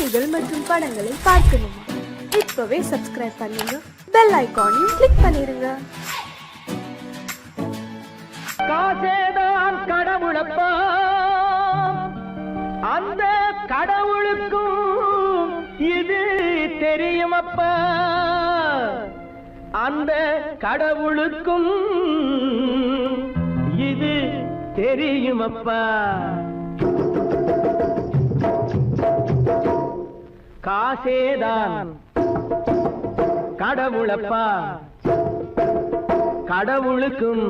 பாடல்கள் மற்றும் படங்களை பார்க்கணுமா? இப்பவே சப்ஸ்கிரைப் பண்ணுங்க, பெல் ஐகானையும் கிளிக் பண்ணிருங்க. காசேதான் கடவுளப்பா, அந்த கடவுளுக்கும் இது தெரியுமப்பா, அந்த கடவுளுக்கும் இது தெரியுமப்பா. காசேதான் கடவுளப்பா, கடவுளுக்கும்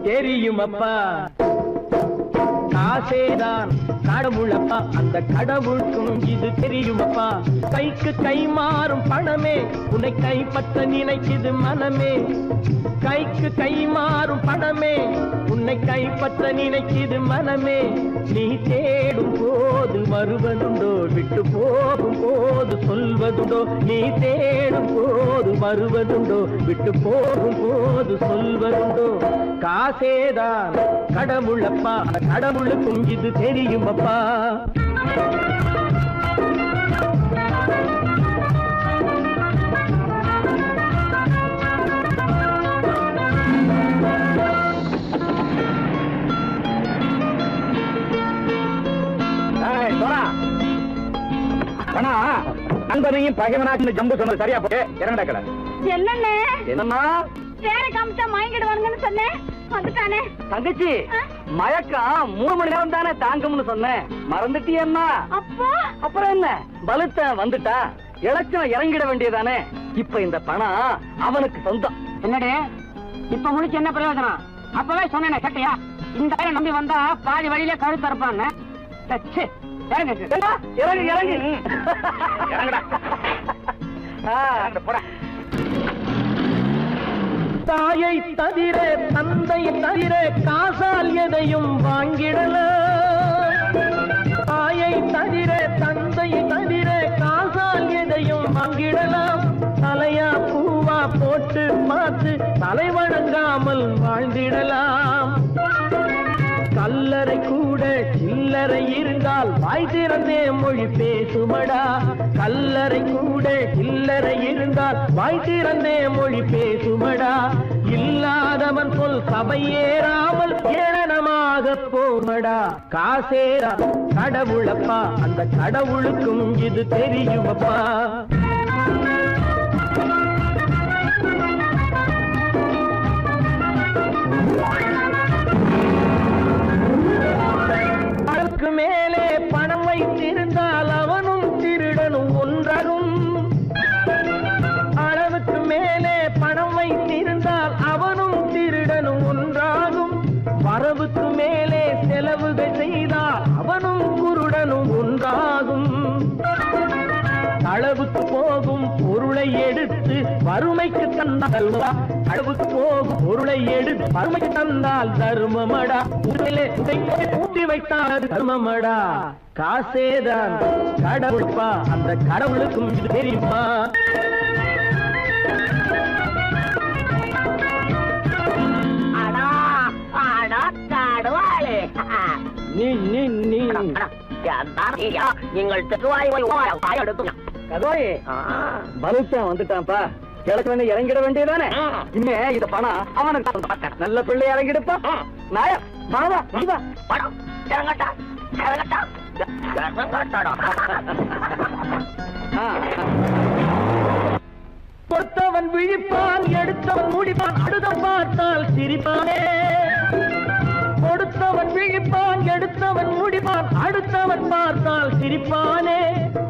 தெரியுமப்பா. காசேதான் கடவுளப்பா, அந்த கடவுளுக்கும் இது தெரியுமப்பா. கைக்கு கை மாறும் பணமே உன்னை கைப்பற்ற நினைக்குது மனமே. கைக்கு கை மாறும் பணமே உன்னை கைப்பற்ற நினைக்குது மனமே. நீ தேடும் போது வருவதுண்டோ, விட்டு போகும் போது சொல்வதுண்டோ. நீ தேடும் போது வருவதுண்டோ, விட்டு போகும் போது சொல்வதுண்டோ. காசேதான் கடவுளப்பா, கடவுளுக்கும் இது தெரியுமப்பா. நண்பனையும் பகைவனாச்சு ஜம்பு சொன்னது சரியா போட்டு இறங்கடக்கல. என்னண்ணே என்னன்னா வேற காமிச்சா மயங்கிடுவானுங்கன்னு சொன்னேன், வந்துட்டானே. தங்கச்சி மயக்கம் 3 மணி நேரம் தானே தாங்கும்னு சொன்னேன், மறந்துட்டியம்மா? அப்பா அப்புறம் என்ன, பலுத்த வந்துட்டா இலச்சம் இறங்கிட வேண்டியதானே. இப்ப இந்த பணம் அவனுக்கு சொந்தம். என்னடே இப்ப முடிச்சு என்ன பிரயோஜனம்? அப்பவே சொன்னேன் சட்டையா, இந்த பேரை நம்பி வந்தா பாதி வழியில கழுத்து இருப்பான்னு. இறங்கு இறங்கு தாயை தவிர தந்தை தவிர காசால் எதையும் வாங்கிடலாம். தாயை தவிர தந்தை தவிர காசால் எதையும் வாங்கிடலாம். தலையா பூவா போட்டு பார்த்து தலை வணங்காமல் வாழ்ந்திடலாம். கல்லறை கூட சில்லறை இருந்தால் வாய் திறந்தே மொழி பேசுமடா. கல்லறை கூட சில்லறை இருந்தால் வாய் திறந்தே மொழி பேசுமடா. இல்லாதவன் சொல் சபையேறாமல் ஏளனமாக போமடா. காசேரா கடவுளப்பா, அந்த கடவுளுக்கும் இது தெரியுமப்பா. அளவுக்கு மேலே பணம் வைத்திருந்தால் அவனும் திருடனும் ஒன்றாகும். அளவுக்கு மேலே பணம் வைத்திருந்தால் அவனும் திருடனும் ஒன்றாகும். வரவுக்கு மேலே செலவுகள் செய்தால் அவனும் குருடனும் ஒன்றாகும். அளவுக்கு போகும் பொருளை எடுத்து வறுமைக்கு தந்தால் அளவுக்கு போகும் பொருளை எடுத்து வறுமைக்கு தந்தால் தர்மமடா. ஊட்டி வைத்தால் தர்மமடா. காசேதான் கடவுள்ப்பா, அந்த கடவுளுக்கும் இது தெரியுமா? நீங்கள் வந்துட்டான்ப்பா, கிழக்கு இறங்கிட வேண்டியதானே. இனிமே இந்த பணம் அவனுக்கு நல்ல பிள்ளை இறங்கிடுப்பா. நாயா பணம் இறங்கட்டா இறங்கட்டா. கொடுத்தவன் விழிப்பான், எடுத்தவன் முடிப்பான், அடுத்தவன் பார்த்தால் சிரிப்பானே. கொடுத்தவன் விழிப்பான், எடுத்தவன் முடிப்பான், அடுத்தவன் பார்த்தால் சிரிப்பானே.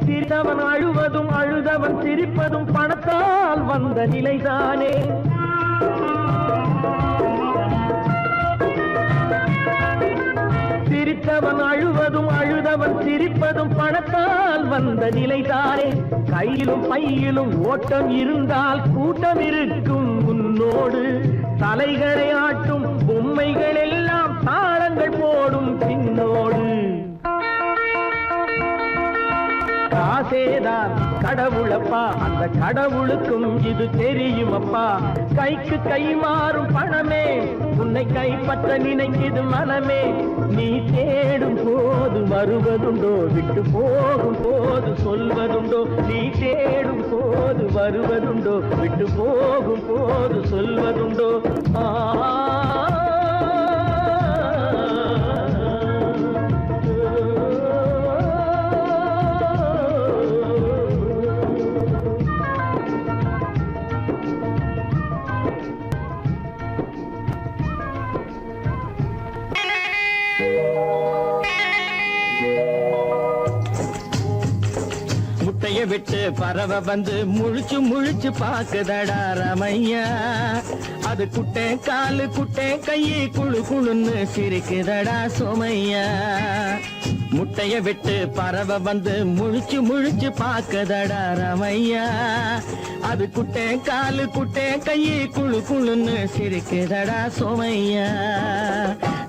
சிரித்தவன் அழுவதும் அழுதவன் சிரிப்பதும் பணத்தால் வந்த நிலைதானே. சிரித்தவன் அழுவதும் அழுதவன் சிரிப்பதும் பணத்தால் வந்த நிலைதானே. கையிலும் பையிலும் ஓட்டம் இருந்தால் கூட்டம் இருக்கும் உன்னோடு. தலைகளை ஆட்டும் பொம்மைகள் எல்லாம் தாளங்கள் போடும் பின்னோடு. ஆசேதான் கடவுளப்பா, அந்த கடவுளுக்கும் இது தெரியுமப்பா. கைக்கு கை மாறும் பணமே உன்னை கைப்பற்ற நினைக்குது மனமே. நீ தேடும் போது வருவதுண்டோ, விட்டு போகும் போது சொல்வதுண்டோ. நீ தேடும் போது வருவதுண்டோ, விட்டு போகும் போது சொல்வதுண்டோ. முட்டைய விட்டு பறவை வந்து முழிச்சு முழிச்சு பாக்குதடா ரமையா. அது குட்டை காலு குட்டை கையை குழு குழுன்னு சிரிக்குதடா சோமையா. முட்டைய விட்டு பறவை வந்து முழிச்சு முழிச்சு பாக்குதடா ரமையா. அது குட்டை காலு குட்டை கையை குழு குழுன்னு சிரிக்குதடா சோமையா.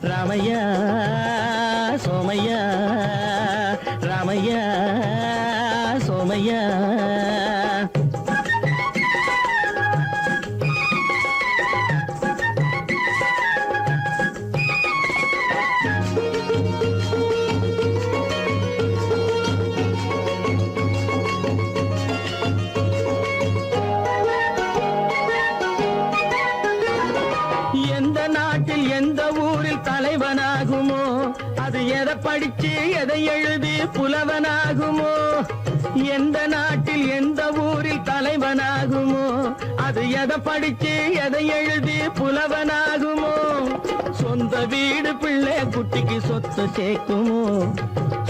ராமையா சோமையா, ராமையா சோமையா. எந்த நாட்டில் எந்த ஊரில் தலைவனாகுமோ, அது எதை படிச்சு எதை எழுதி புலவனாகுமோ. எந்த நாட்டில் எந்த ஊரில் தலைவனாகுமோ, அது எதை படிச்சு எதை எழுதி புலவனாகுமோ. சொந்த வீடு பிள்ளை குட்டிக்கு சொத்து சேர்க்குமோ,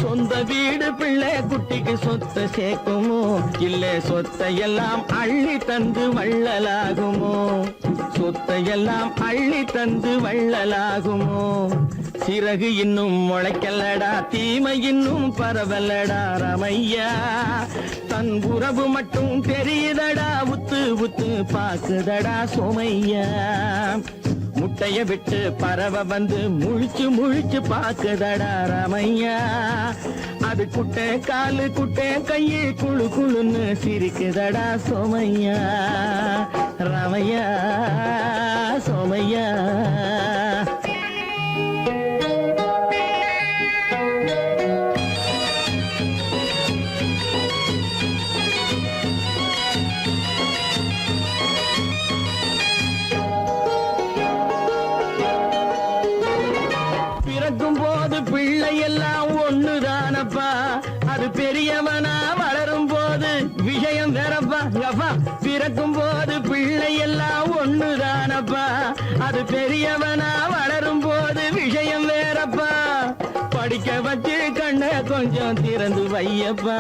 சொந்த வீடு பிள்ளை குட்டிக்கு சொத்து சேர்க்குமோ. இல்லை சொத்தையெல்லாம் அள்ளி தந்து வள்ளலாகுமோ, சொத்தையெல்லாம் அள்ளி தந்து வள்ளலாகுமோ. சிறகு இன்னும் முளைக்கல்லடா, தீமை இன்னும் பரவல்லடா ரமையா. தன் உறவு மட்டும் தெரியுதடா, உத்து உத்து பாக்குதடா சோமையா. முட்டைய விட்டு பறவை வந்து முழிச்சு முழிச்சு பாக்குதடா ரமையா. அது குட்டை காலு குட்டை கையை குழு குழுன்னு சிரிக்குதடா சோமையா. ரமையா சோமையா. பிறக்கும் போது பிள்ளை எல்லாம் ஒண்ணுதானப்பா, அது பெரியவனா வளரும் போது விஷயம் வேறப்பா. பிறக்கும் போது பிள்ளை எல்லாம் ஒண்ணுதானப்பா, அது பெரியவனா வளரும் போது விஷயம் வேறப்பா. படிக்க வச்சு கண்ணை கொஞ்சம் திறந்து வையப்பா,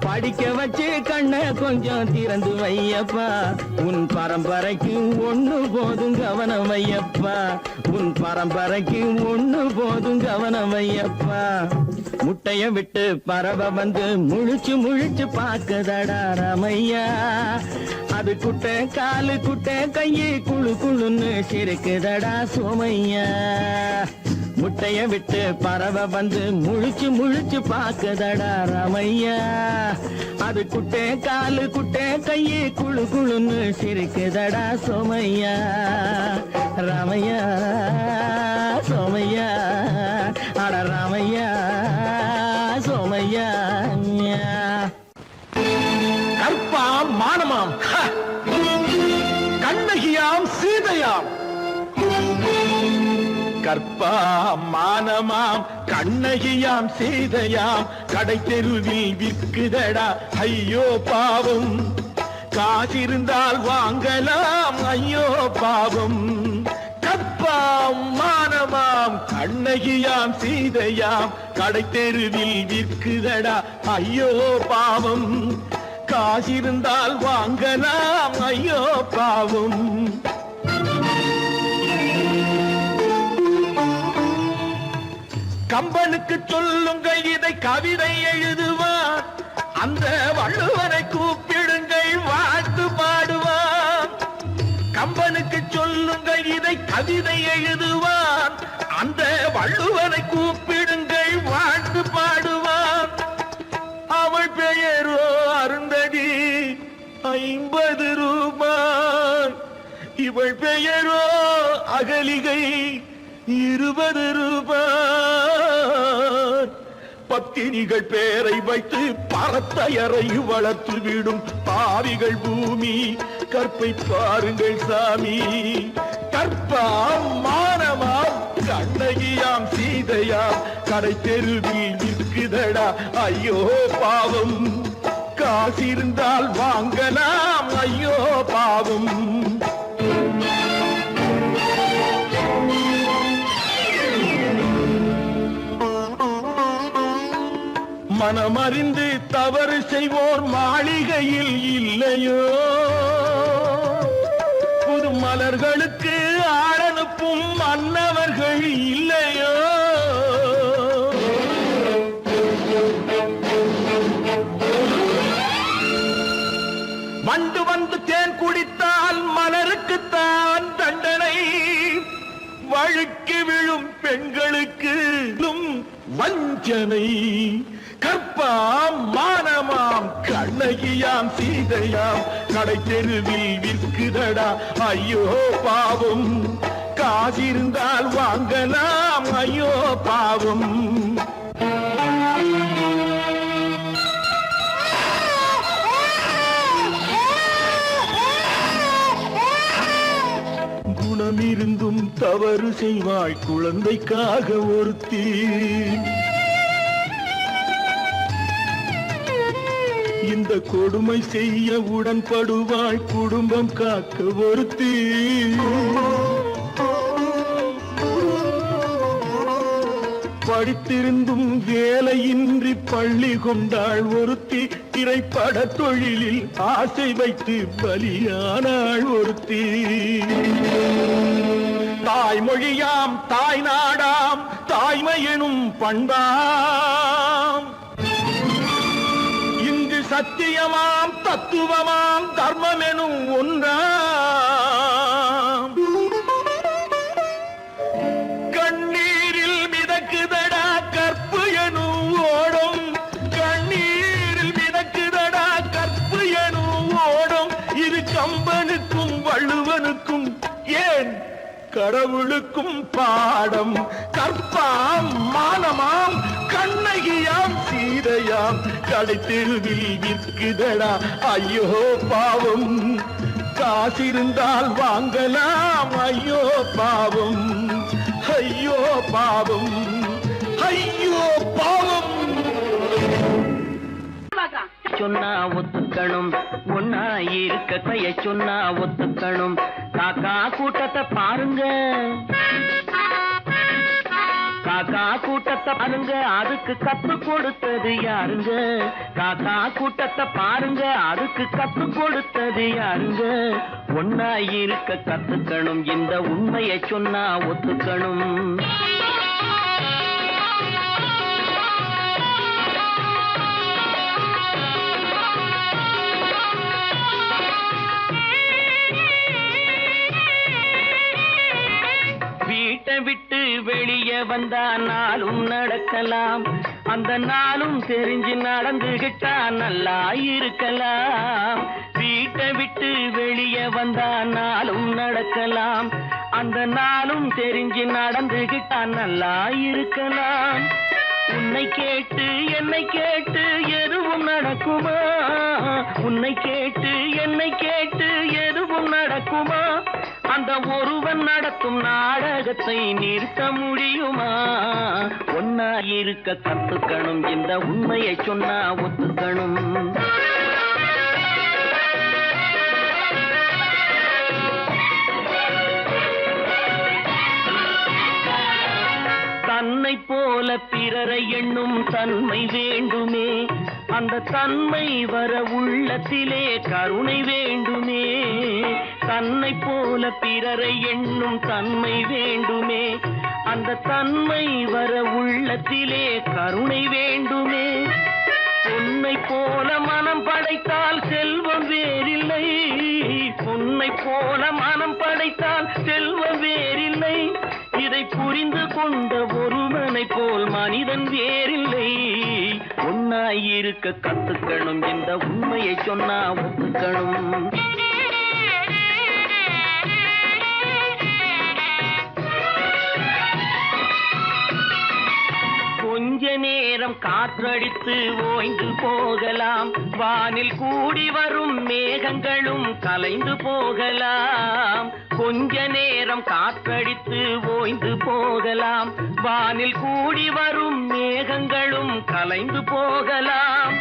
படிக்க வச்சு கண்ணை கொஞ்சம் திறந்து வையப்பா. உன் பரம்பரைக்கு ஒண்ணு போதும் கவனம் வையப்பா, உன் பரம்பரைக்கு ஒண்ணு போதும் கவனம் வையப்பா. முட்டைய விட்டு பறவை வந்து முழிச்சு முழிச்சு பாக்குதடா ரமையா. அது குட்டை காலு குட்டை கையை குழு குழுன்னு சிரிக்குதடா சோமையா. முட்டைய விட்டு பறவை வந்து முழிச்சு முழிச்சு பாக்குதடா ரமையா. அது குட்டை காலு குட்டை கையை குழு குழுன்னு சிரிக்குதடா சோமையா. ரமையா சோமையா, அட ரமையா சோமையா. கற்பாம் மானமாம், கண்ணகியாம் சீதையாம். கற்பாம் மானமாம் கண்ணகியாம் சீதையாம், கடை தெருவில் விற்குதடா ஐயோ பாவம். காசிருந்தால் வாங்கலாம் ஐயோ பாவம். கற்பாம் மானமாம் கண்ணகியாம் சீதையாம், கடை தெருவில் விற்குதடா ஐயோ பாவம். காசிருந்தால் வாங்கலாம் ஐயோ பாவம். கம்பனுக்கு சொல்லுங்கள் இதை கவிதை எழுதுவான், அந்த வள்ளுவரை கூப்பிடுங்கள் வாழ்த்து பாடுவான். கம்பனுக்கு சொல்லுங்கள் இதை கவிதை எழுதுவான், அந்த வள்ளுவரை கூப்பிடுங்கள் வாழ்த்து பாடுவான். அவள் பெயர் மல்லிகை 20 ரூபாய். பத்தினிகள் பேரை வைத்து பரத்தையறை வளர்த்து விடும் பாவிகள் பூமி. கற்பை பாருங்கள் சாமி, கற்பாம் மானமாம் கண்ணகியாம் சீதையாம் கடை தெருவில் நிற்குதடா ஐயோ பாவம். காசிருந்தால் வாங்கலாம் ஐயோ பாவம். மனமறிந்து தவறு செய்வோர் மாளிகையில் இல்லையோ, புது மலர்களுக்கு ஆளனுப்பும் மன்னவர்கள் இல்லையோ. வண்டு வந்து தேன் குடித்தால் மலருக்குத்தான் தண்டனை. வழுக்கி விழும் பெண்களுக்கு வஞ்சனை. கற்பாம் மானமாம் கண்ணகியாம் சீதையாம் கடை தெருவில் விற்குதடா ஐயோ பாவம். காசிருந்தால் வாங்கலாம் ஐயோ பாவம். குணமிருந்தும் தவறு செய்வாய் குழந்தைக்காக ஒருத்தி. இந்த கொடுமை செய்ய உடன்படுவாய் குடும்பம் காக்க ஒருத்தி. படித்திருந்தும் வேலையின்றி பள்ளி கொண்டாள் ஒருத்தி. திரைப்பட தொழிலில் ஆசை வைத்து பலியானாள் ஒருத்தி. தாய்மொழியாம் தாய் நாடாம் தாய்மை எனும் பண்பாம். இங்கு சத்தியமாம் தத்துவமாம் தர்மம் எனும் ஒன்றாம். கண்ணீரில் மிதக்குதடா கற்பு எனும் ஓடும். கண்ணீரில் மிதக்குதடா கற்பு எனும் ஓடும். இது கம்பனுக்கும் வள்ளுவனுக்கும் ஏன் கடவுளுக்கும் பாடம். கற்பாம் மானமாம் கண்ணகியாம் சீதையாம் கடை தெருவில் விற்குதடா ஐயோ பாவம். காசிருந்தால் வாங்கலாம் ஐயோ பாவம். ஐயோ பாவம், ஐயோ பாவம். சொன்னா ஒத்துக்கணும், ஒன்னா இருக்க கைய சொன்னா ஒத்துக்கணும். காக்கா கூட்டத்தை பாருங்க, காக்கா கூட்டத்தை பாருங்க, அதுக்கு கத்து கொடுத்தது யாருங்க? காக்கா கூட்டத்தை பாருங்க, அதுக்கு கத்து கொடுத்தது யாருங்க? ஒன்னா இருக்க கத்துக்கணும், இந்த உண்மையை சொன்னா ஒத்துக்கணும். வீட்டை விட்டு வெளியே வந்தா நாளும் நடக்கலாம், அந்த நாளும் தெரிஞ்சு நடந்துகிட்டா நல்லா இருக்கலாம். வீட்டை விட்டு வெளியே வந்தா நாளும் நடக்கலாம், அந்த நாளும் தெரிஞ்சு நடந்துகிட்டா நல்லா இருக்கலாம். உன்னை கேட்டு என்னை கேட்டு எதுவும் நடக்குமா? உன்னை கேட்டு என்னை கேட்டு எதுவும் நடக்குமா? அந்த ஒருவன் நடத்தும் நாடகத்தை நிறுத்த முடியுமா? ஒன்னா இருக்க கத்துக்கணும், இந்த உண்மையை சொன்னா ஒத்துக்கணும். தன்னை போல பிறரை எண்ணும் தன்மை வேண்டுமே, அந்த தன்மை வர உள்ளத்திலே கருணை வேண்டுமே. தன்னை போல பிறரை எண்ணும் தன்மை வேண்டுமே, அந்த தன்மை வர உள்ளத்திலே கருணை வேண்டுமே. பொன்னை போல மனம் படைத்தால் செல்வம் வேறில்லை, பொன்னை போல மனம் படைத்தால் செல்வம் வேறில்லை. இதை புரிந்து கொண்ட ஒருவனை போல் மனிதன் வேறில்லை. ஒன்னாயிருக்க கத்துக்கணும், இந்த உண்மையை சொன்னா ஒத்துக்கணும். கொஞ்ச நேரம் காற்றடித்து ஓய்ந்து போகலாம், வானில் கூடி வரும் மேகங்களும் கலைந்து போகலாம். கொஞ்ச நேரம் காற்றடித்து ஓய்ந்து போகலாம், வானில் கூடி வரும் மேகங்களும் கலைந்து போகலாம்.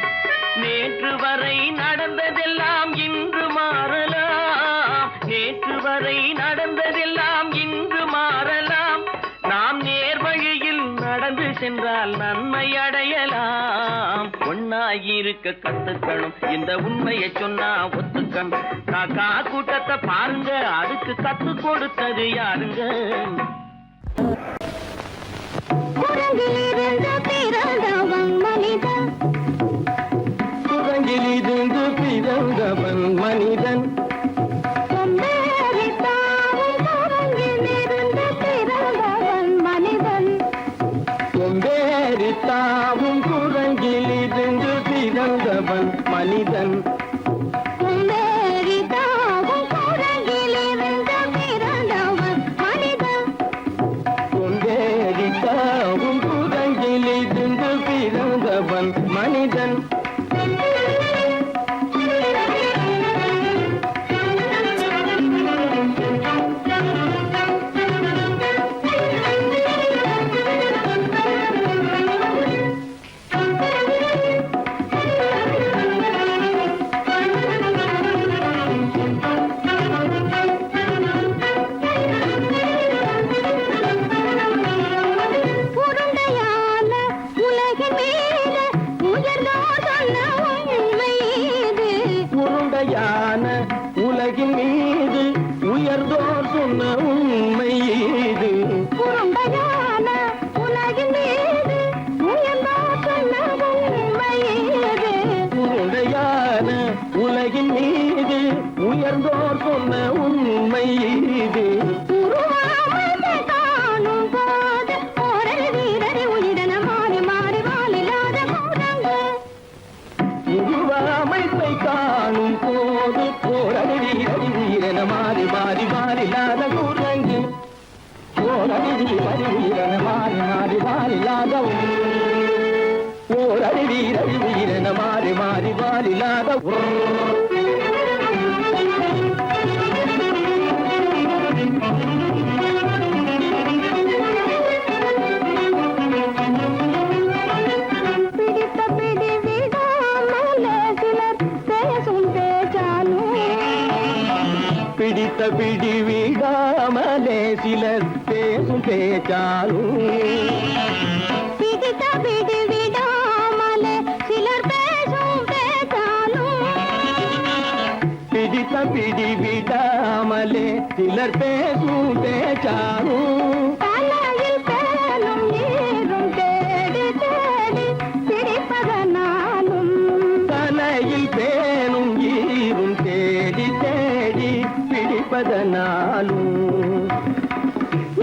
நேற்று வரை நடந்ததெல்லாம் இன்று மாறலாம், நேற்று வரை நடந்ததெல்லாம் இன்று மாறலாம். நாம் நேர் வழியில் நடந்து சென்றால் நன்மை அடையலாம். ஒன்னாயிருக்க கத்துக்கணும், இந்த உண்மையை சொன்னா ஒத்துக்கணும். காக்கா கூட்டத்தை பாருங்க, அதுக்கு கத்து கொடுத்தது யாருங்க? குரங்கிலிருந்து பிறந்தவன் மனிதன், குரங்கிலிருந்து பிறந்தவன் மனிதன், கொம்பேறித்தாவும் குரங்கிலிருந்து பிறந்தவன் மனிதன், கொம்பேறித்தாவும் குரங்கிலிருந்து பிறந்தவன் மனிதன், கொம்பேறித்தாவும் குரங்கிலிருந்து பிறந்தவன் மனிதன், கொம்பேறித்தாவும் குரங்கிலிருந்து பிறந்தவன் மனிதன். உருண்டையான உலகின் மீது உயர்ந்தோர் சொன்ன உண்மை இது, உருண்டையான உலகின் மீது உயர்ந்தோர் சொன்ன உண்மை இது. உருண்டையான உலகின் மீது உயர்ந்தோர் சொன்ன உண்மை இது, உருண்டையான உலகின் மீது உயர்ந்தோர் சொன்ன உண்மை இது. உருவாமையை காணும் போது ஓரல் வீரரை உயிரென மாறி மாறி வாழில்லாத குரங்கு, உருவாமைப்பை காணும் போது போரடி வீரடி உயிரென மாறி மாறி மாறில்லாத குரங்கு, போரடி வீரடி உயிரென மாறி மாறி மாறில்லாத ஓரடி வீரடி உயிரென மாறி மாறி மாறில்லாத பிடித்த பிடி விடாமலே சிலர் பேசும் பேச்சாலும், பிடித்த பிடி விடாமலே சிலர் பேசும் பேச்சாலும், பிடித்த பிடி விடாமலே சிலர் பேசும் பேச்சாலும், பிடித்த பிடி விடாமலே சிலர் பேசும் பேச்சாலும், தலையில் பேனும் நீரும் தேடி தேடி பிடிப்பதனாலும், தலையில் பேணும் ஈரும் தேடி தேடி பிடிப்பதனாலும்,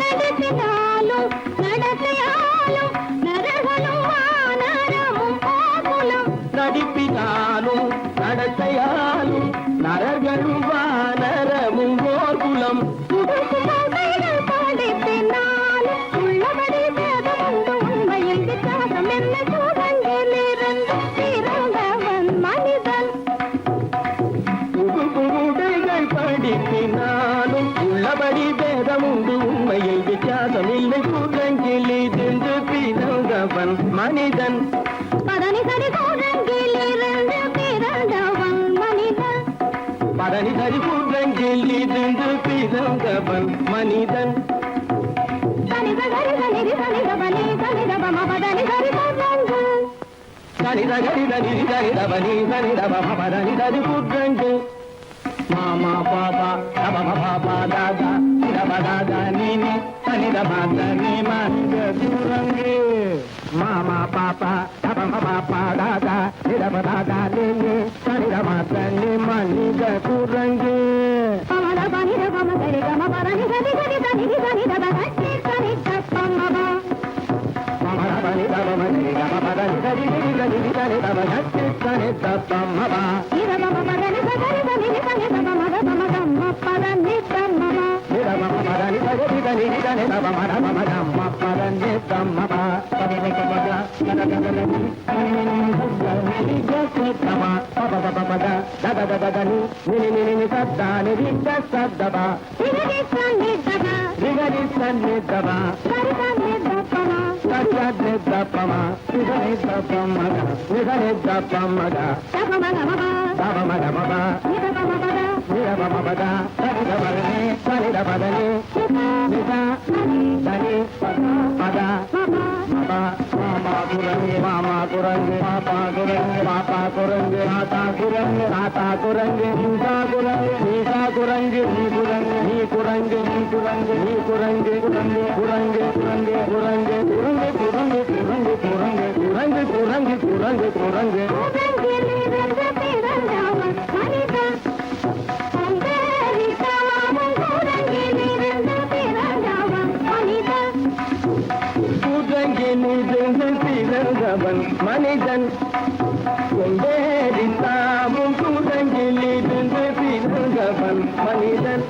நடத்தினாலும் நடத்தையாலும் நரகளும் வானரமும் போகுலும், நடிப்பினாலும் நடத்தையாலும் நரர்களும் வானரமும் ஓர்குலம், உடுக்கும் கைகள் படிப்பினாலும் உள்ளபடி வேதம் உண்டு உண்மையில் வித்தியாசம் என்ன சூழலிலிருந்து பிறந்தவன் மனிதன், உடைகள் படிப்பினாலும் உள்ளபடி பேதம் உண்டு உண்மையில் வித்தியாசம் இல்லை. குரங்கிலிருந்து பிறந்தவன் மனிதன், பதனி சரி சூழலிலிருந்து பிறந்தவன் மனிதன், பரணி சரி குரங்கிலிருந்து பிறந்தவன் மனிதன், தனித சரி தனிதி தனித பலி தனித பம பதனி சரி குரங்கு, சனித கரித நிதி சரிதவனி சரிதவ பரணி சரி குரங்கு, மாமா பாபா தபம பாபா தாதா சிரப தாதா நீனி சனித பாத நீ மனித குரங்கு, மாமா பாப்பா தபம பாப்பா தாதா சிரப தாதா நீனி சனித பாத நீ மனித குரங்கு. பமத பனித பம சரி கம பரணி சரி சரி தனிதி தனித பகட்டி தனித பம்மப, பமரபனி தபமனி தபமதனி சரி நிதி தனி தப சக்தி தனி தப்பம்மபா, இத பம பதனி சரி தனிதி தனித பமத பம கம்ம பதனி தம்மப, நிரமம மதனி சரி దని దని దమ మద మమ దమ్మ పదని దమ్మ ప పద పద పద దద దద దని ని దమ పద పద పద దద దద దని ని సద్ద ని రిద సద్ద బ రిగరి సన్ని దబ రిగరి సన్ని దబ సరిసన్ని దపమ సరిసన్ని దపమ రిగరి దపమ రిగరి దపమ దపమ గమ దమ మద మమ నిదపమ బద నిదపమ బద సరి దమ ని సరి దమ దని నిద దని పద మమ మామా కురంగి పాపా కురంగి మాతా కురంగి నీసా కురంగి నీ కురంగి కురంగి నిరంజ తిరంజావ మనిత సందేరి కామ కురంగి నిరంజ తిరంజావ మనిత திறந்தவன் மனிதன் கொண்டேறித்தாமும் குரங்கில் இருந்து திறந்தவன் மனிதன்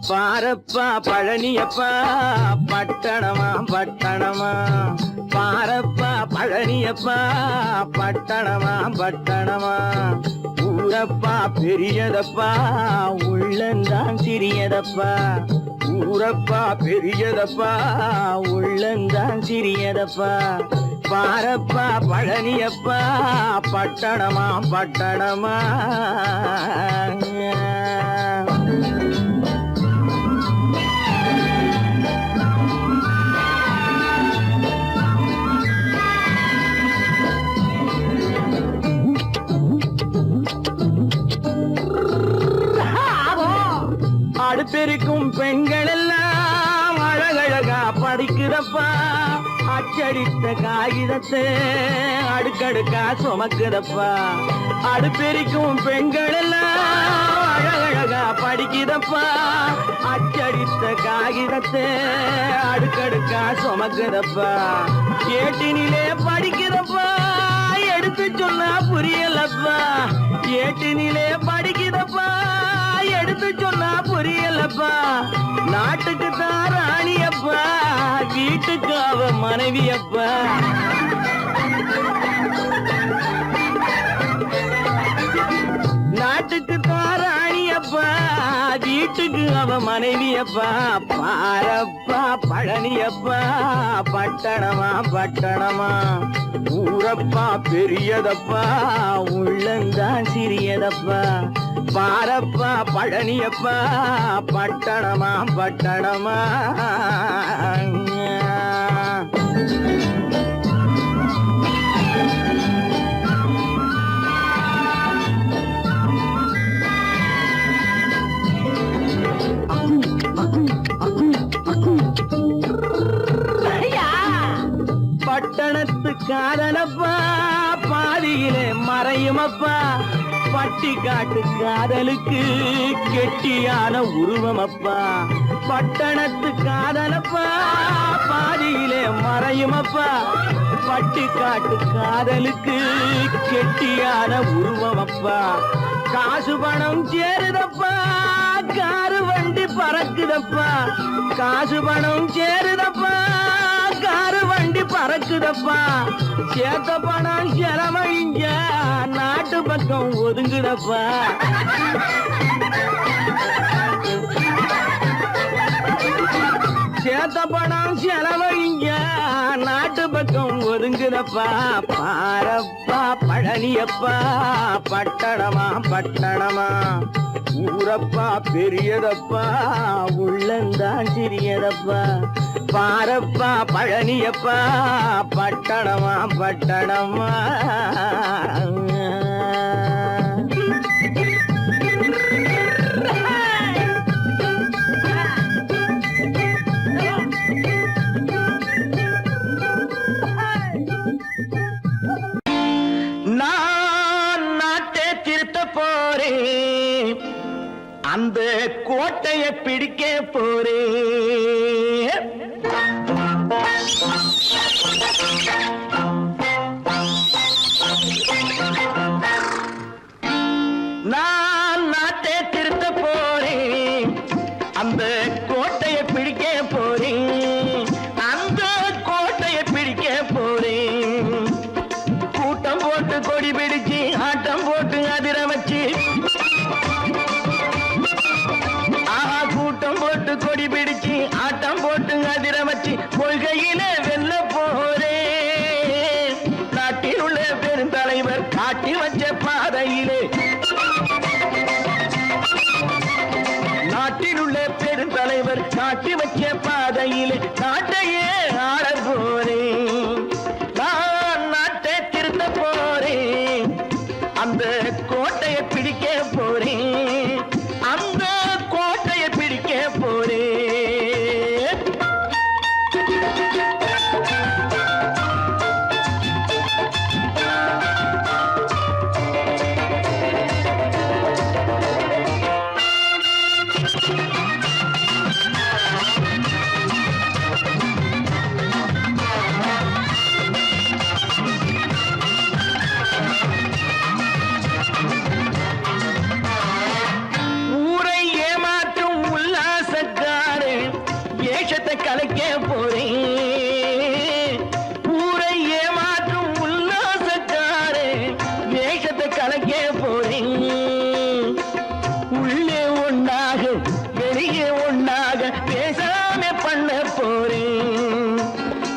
பாரப்பா பழனியப்பா பட்டணமா பட்டணமா பாரப்பா பழனியப்பா பட்டணமா பட்டணமா ஊரப்பா பெரியதப்பா உள்ளந்தான் சிறியதப்பா ஊரப்பா பெரியதப்பா உள்ளந்தான் சிறியதப்பா பாரப்பா பழனியப்பா பட்டணமா பட்டணமா அடுப்பெருக்கும் பெண்கள் எல்லாம் அழகழகா படிக்கிறப்பா அச்சடித்த காகிதத்தை அடுக்கடுக்கா சுமக்குதப்பா அடுப்பெருக்கும் பெண்கள் எல்லாம் அழகழகா படிக்கிறப்பா அச்சடித்த காகிதத்தை அடுக்கடுக்கா சுமக்குதப்பா ஏட்டினிலே படிக்கிறப்பா எடுத்து சொன்னா புரியலப்பா ஏட்டினிலே படிக்கிறப்பா எடுத்து சொன்னா புரியலப்பா நாட்டுக்கு தான் ராணியப்பா வீட்டுக்கு அவ மனைவியப்பா நாட்டுக்கு தான் ராணியப்பா வீட்டுக்கு அவ மனைவியப்பா பாரப்பா பழனியப்பா பட்டணமா பட்டணமா ஊரப்பா பெரியதப்பா உள்ளந்தான் சிறியதப்பா பாரப்பா பழனியப்பா பட்டணமா பட்டணமா பட்டணத்து காதலப்பா பாதியிலே மறையுமப்பா பட்டி காட்டு காதலுக்கு கெட்டியான உருவமப்பா பட்டணத்து காதலப்பா பாதியிலே மறையுமப்பா பட்டி காட்டு காதலுக்கு கெட்டியான உருவமப்பா காசு பணம் சேருதப்பா காரு வண்டி பறக்குதப்பா காசு பணம் சேருதப்பா காரு வண்டி பறக்குதப்பா சேத்த பணம் செலவழிஞ்ச நாட்டு பக்கம் ஒதுங்குதப்பா சேத்த பணம் செலவழிஞ்ச நாட்டு பக்கம் ஒதுங்குதப்பா பாரப்பா பழனியப்பா பட்டணமா பட்டணமா ஊரப்பா பெரியதப்பா உள்ளந்த தான் சிறியதப்பா பாரப்பா பழனியப்பா பட்டணமா பட்டணமா நான் நாட்டை திருத்த போறேன் அந்த கோட்டையை பிடிக்க போறேன் நான் நாட்டை திருத்த போறேன் அந்த கோட்டையை பிடிக்க போறேன் அந்த கோட்டையை பிடிக்க போறேன் கூட்டம் போட்டு கொடி பிடிச்சு ஆட்டம் போட்டு அதிர வச்சு கூட்டம் போட்டு கொடி பிடிச்சு ஆட்டம் போட்டு அதிர வச்சு கொள்கையில வெல்ல போறேன் நாட்டில் உள்ள பெருந்தலைவர் காட்டி வச்ச பாதையிலே நாட்டில் உள்ள பெருந்தலைவர் காட்டி வச்ச பாதையிலே நாட்டையே ஆள போறேன் நான் நாட்டை திருத்த போறேன் அந்த கோட்டையை பிடிக்க போறேன் அந்த கோட்டையை பிடிக்க போறேன் ஊரை ஏமாற்றும் உல்லாசக்காரே வேஷத்தை கலைக்க போறேன் ஊரை ஏமாற்றும் உல்லாசக்காரே வேஷத்தை கலைக்க போறேன் உள்ளே ஒண்ணாக வெளியே ஒண்ணாக பேசாம பண்ண போறேன்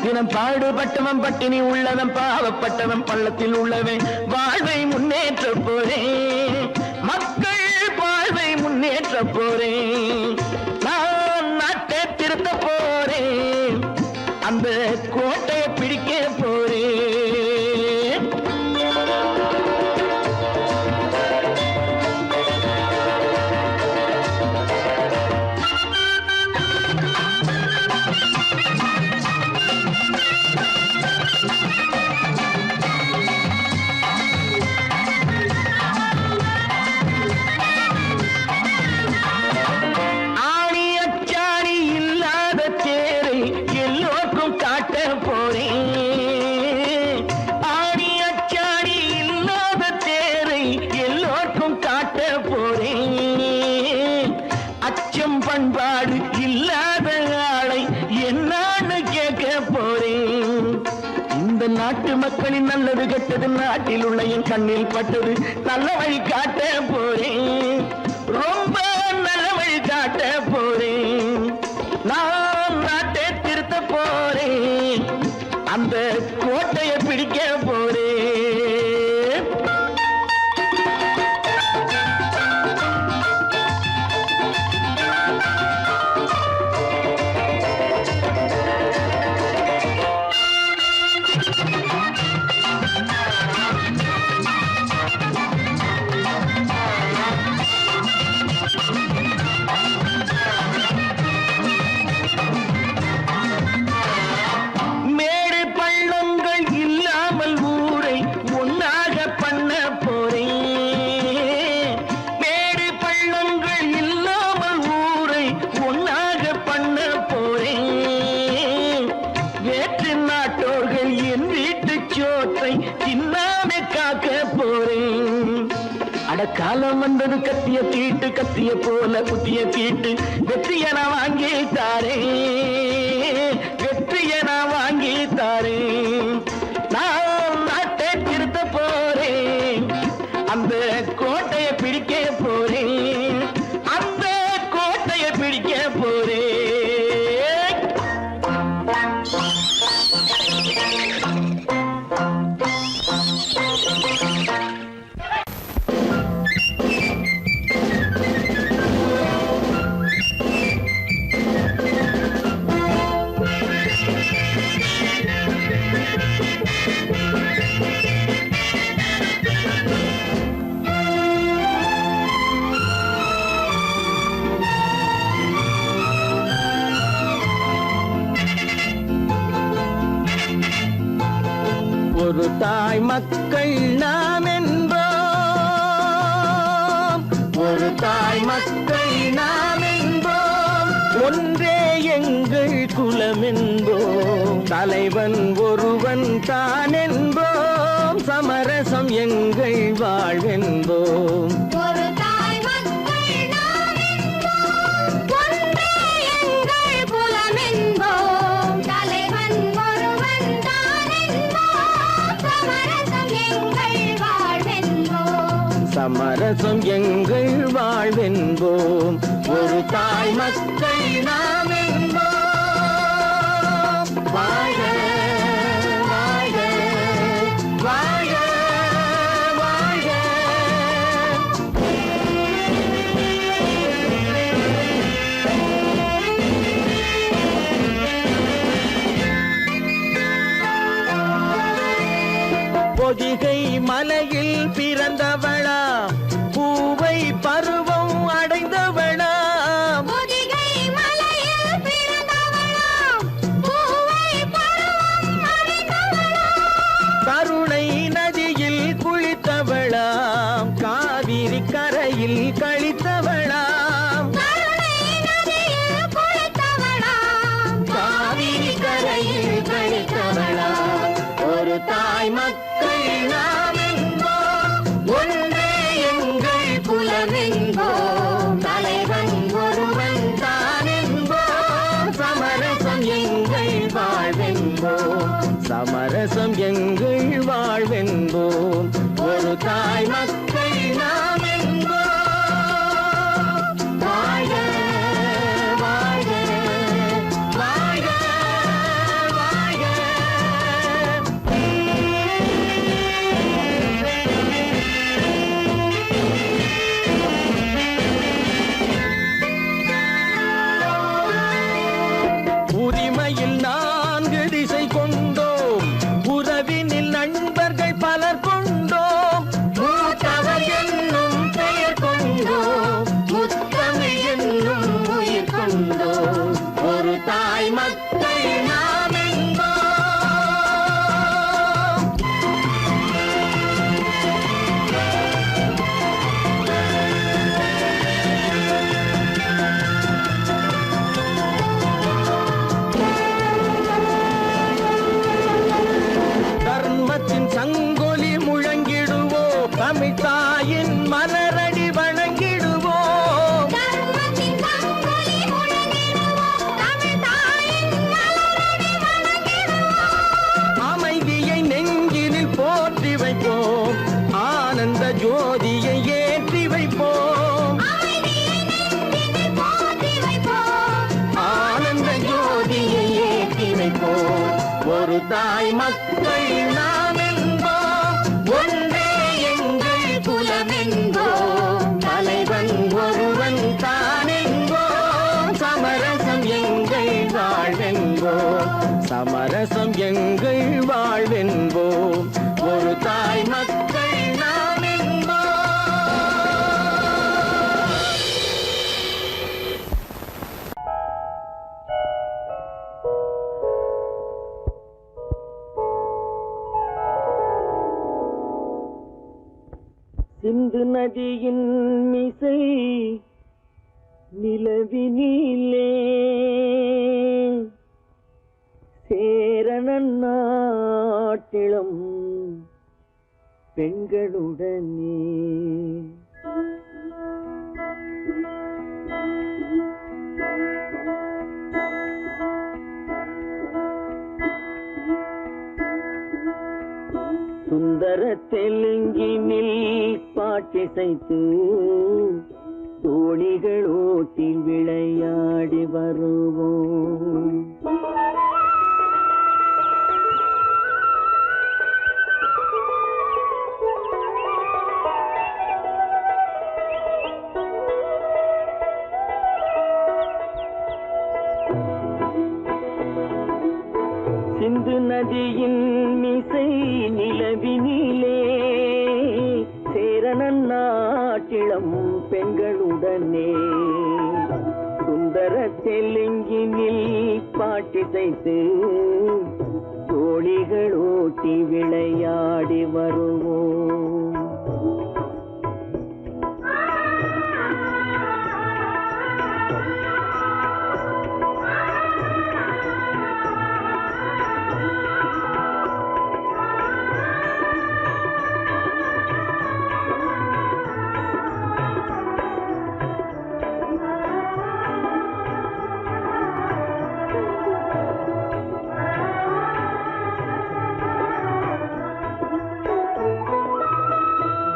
தினம் பாடுபட்டவன் பட்டினி உள்ளவன் பாவப்பட்டவன் பள்ளத்தில் உள்ளவன் வாழ்வை முன்னேற்ற போறேன் மக்கள் வாழ்வை முன்னேற்ற போறேன் நான் நாட்டை திருத்த போறேன் அந்த கோட்டையை பிடிக்க போறேன் ஆணி அச்சாணி இல்லாத தேரை எல்லோருக்கும் காட்ட போறேன் ஆணி அச்சாணி இல்லாத தேரை எல்லோருக்கும் காட்ட போறேன் அச்சம் பண்பாடு இல்லாத ஆளை என்னான்னு கேட்க போறேன் இந்த நாட்டு மக்களின் நல்லது கெட்டது நாட்டில் உள்ள என் கண்ணில் பட்டது நல்ல வழி காட்ட போறேன் ரொம்ப நல்ல வழி காட்ட போறேன் நான் நாட்டை திருத்த போறேன் அந்த கோட்டையை பிடிக்க போறேன் மேடு பள்ளங்கள் இல்லாமல் ஊரை ஒன்னாக பண்ண போறேன் மேடு பள்ளங்கள் இல்லாமல் ஊரை ஒன்னாக பண்ண போறேன் வேற்று நாட்டோர்கள் என் வீட்டு சோற்றை தின்னாம காக்க போறேன் அடக்காலம் வந்தது கத்திய தீட்டு கத்திய போல குத்திய தீட்டு வெற்றியை நான் வாங்கி தாரேன் வெற்றியை நான் வாங்கி தாரேன் நான் நாட்டை திருத்த போறேன் அந்த கோட்டையை பிடிக்க போறேன் அந்த கோட்டையை பிடிக்க போறேன் தாய் மக்கள் நாம் என்போம், ஒரு தாய் மக்கள் நாம் என்போம், ஒன்றே எங்கள் குலம் என்போம், தலைவன் ஒருவன் தான் என்போம், சமரசம் எங்கள் வாழ்வென்போம். ஒரு தாய் மக்கள் நாம் என்போம், ஒன்றே எங்கள் குலம் என்போம், தலைவன் ஒருவன் தான் என்போம், சமரசம் எங்கள் வாழ்வென்போம். சமரசம் எங்கள் வாழ்வென்போம், ஒரு தாய் மக்கள் நாம் என்போம். வாழ்க வாழ்க வாழ்க வாழ்க. பொதிகை மலையில் பிறந்தவளா, பூவை பருவம் அடைந்தவளா, பொதிகை மலையில் பிறந்தவளாம், பூவை பருவம் அடைந்தவளாம், கருணை நதியில் குளித்தவளாம், காவிரி கரையில் கழித்தவளாம், கருணை நதியில் குளித்தவளாம், காவிரி கரையில் கழித்தவளாம். ஒரு தாய் மக்கள் நாம் என்போம், ஒன்றே எங்கள் குலம் என்போம், தலைவன் ஒருவன் தான் என்போம், சமரசம் எங்கள் வாழ்வென்போம், சமரசம் எங்கள் வாழ்வென்போம், ஒரு தாய் மக்கள் நாம் என்போம். வாழ்க வாழ்க வாழ்க வாழ்க. உரிமையில் 4 திசை கொண்டோம், உறவினில் நண்பர்கள் பலர் கொண்டோம், மூத்தவர் என்னும் பெயர் கொண்டோம், முத்தமிழ் என்னும் உயிர் கொண்டோம், ஒரு தாய் மக்கள் நாம் என்போம். தர்மத்தின் சங்கொலி முழங்கிடுவோம், தமிழ் தாயின் மலரடி வணங்கிடுவோம், தர்மத்தின் சங்கொலி முழங்கிடுவோம், தமிழ் தாயின் மலரடி வணங்கிடுவோம், அமைதியை நெஞ்சினில் போற்றி வைப்போம், ஆனந்த ஜோதியை ஏற்றி வைப்போம், அமைதியை நெஞ்சினில் போற்றி வைப்போம், ஆனந்த ஜோதியை ஏற்றி வைப்போம், ஒரு தாய் மக்கள் நாம் என்போம், ஒன்றே எங்கள் குலம் என்போம், தலைவன் ஒருவன் தான் என்போம், சமரசம் எங்கள் வாழ்வென்போம், சமரசம் எங்கள் வாழ்வென்போம், ஒரு தாய் மக்கள் நாம் என்போம். சிந்து நதியின் மிசை நிலவினிலே சேரணன் நாட்டிளம் பெண்களுடனே சுந்தர தெலுங்கினில் பாட்டிசைத்து தோணிகள் ஓட்டி விளையாடி வருவோம். சிந்து நதியின் மிசை நிலவினிலே சேரணன் நாட்டிளம் பெண்களுடனே சுந்தர தெலுங்கினில் பாட்டிசைத்து தோழிகள் ஓட்டி விளையாடி வருவோம்.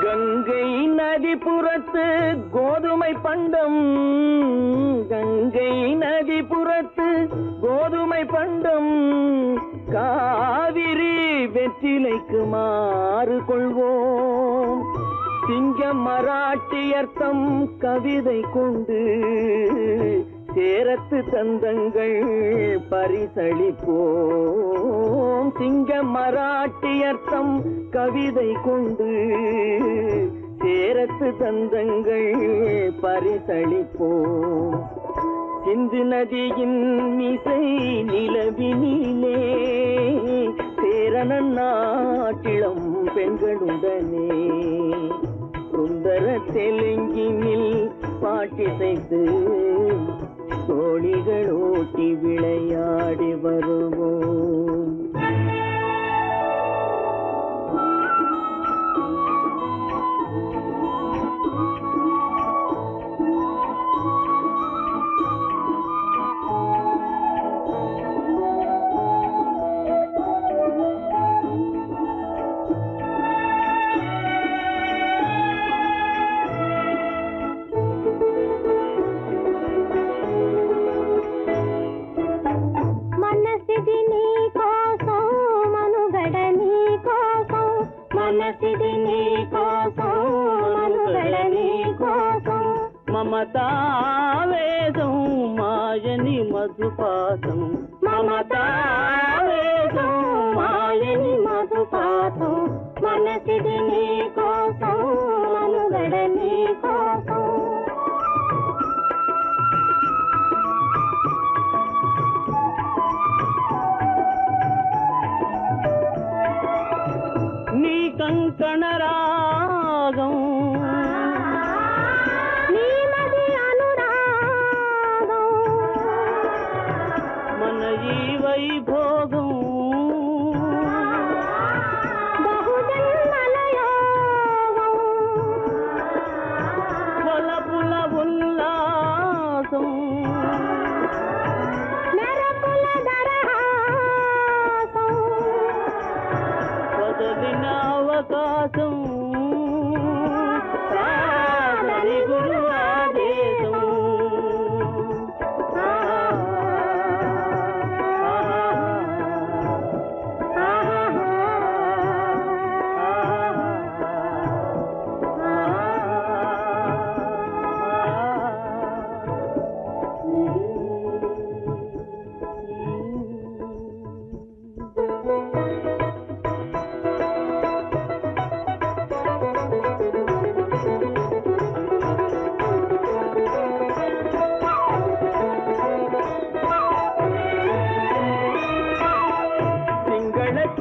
கங்கை நதிபுறத்து கோதுமை பண்டம், கங்கை நதிபுறத்து கோதுமை பண்டம், காவிரி வெற்றிலைக்கு மாறு கொள்வோம். சிங்கம் மராட்டியர்த்தம் கவிதை கொண்டு சேரத்து தந்தங்கள் பரிசளிப்போம். சிங்கம் மராட்டியர்த்தம் கவிதை கொண்டு சேரத்து தந்தங்கள் பரிசளிப்போம். சிந்து நதியின் மிசை நிலவினிலே சேரணன் நாட்டிளம் பெண்களுடனே சுந்தர தெலுங்கினில் பாட்டிசைத்து தோழிகள் ஓட்டி விளையாடி வருவோம். మమతావేదం మాయని మధుపాతం, మమతావేదం మాయని మధుపాతం, మనసిది నీ కోసం మనుగడ నీ కోసం. నీ కంకణ రాగం వైభోగం బహుజన్మలయోగం వలపుల ఉల్లాసం మెరపుల దరహాసం వదలిన అవకాశం సాగని గురు ఆదేశం.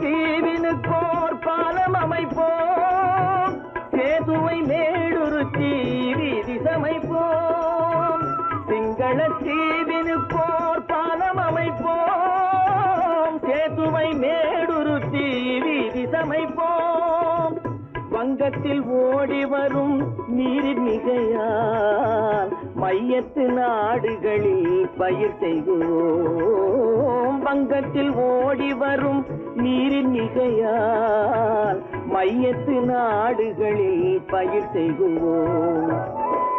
தீவினுக்கோர் பாலம் அமைப்போம், சேதுவை மேடுருத்தி வீதி சமைப்போம். சிங்கள தீவினுக்கோர் பாலம் அமைப்போம், சேதுவை மேடுருத்தி வீதி சமைப்போம். வங்கத்தில் ஓடி வரும் நீரின் மிகையால் மையத்து நாடுகளில் பயிர் செய்வோம். வங்கத்தில் ஓடி வரும் நீரின் மிகையால் மையத்து நாடுகளில் பயிர் செய்வோம்.